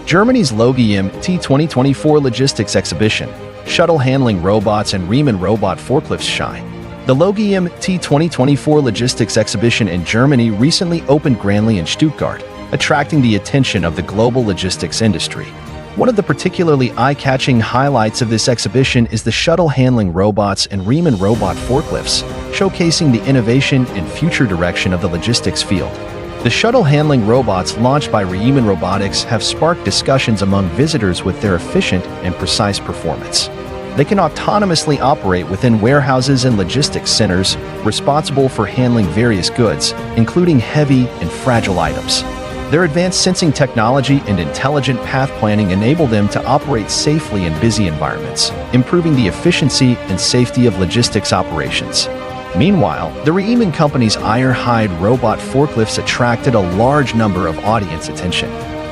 Germany's LogiMAT 2024 Logistics Exhibition, Shuttle Handling Robots and Reeman Robot Forklifts shine. The LogiMAT 2024 Logistics Exhibition in Germany recently opened grandly in Stuttgart, attracting the attention of the global logistics industry. One of the particularly eye-catching highlights of this exhibition is the shuttle handling robots and Reeman robot forklifts, showcasing the innovation and future direction of the logistics field. The shuttle handling robots launched by Reimann Robotics have sparked discussions among visitors with their efficient and precise performance. They can autonomously operate within warehouses and logistics centers, responsible for handling various goods, including heavy and fragile items. Their advanced sensing technology and intelligent path planning enable them to operate safely in busy environments, improving the efficiency and safety of logistics operations. Meanwhile, the Reeman company's 𝐂𝐥𝐢𝐜 robot forklifts attracted a large number of audience attention.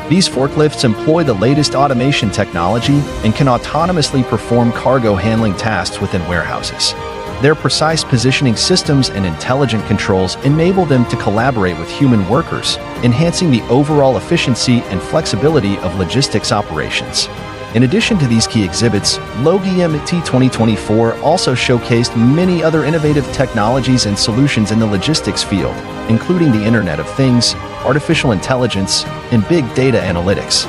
These forklifts employ the latest automation technology and can autonomously perform cargo handling tasks within warehouses. Their precise positioning systems and intelligent controls enable them to collaborate with human workers, enhancing the overall efficiency and flexibility of logistics operations. In addition to these key exhibits, LogiMAT 2024 also showcased many other innovative technologies and solutions in the logistics field, including the Internet of Things, artificial intelligence, and big data analytics.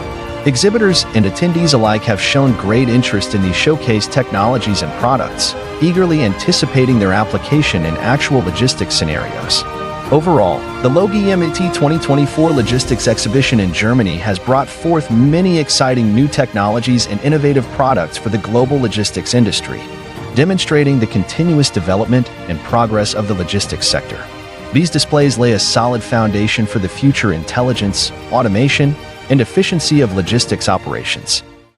Exhibitors and attendees alike have shown great interest in these showcased technologies and products, eagerly anticipating their application in actual logistics scenarios. Overall, the LogiMAT 2024 Logistics Exhibition in Germany has brought forth many exciting new technologies and innovative products for the global logistics industry, demonstrating the continuous development and progress of the logistics sector. These displays lay a solid foundation for the future intelligence, automation, and efficiency of logistics operations.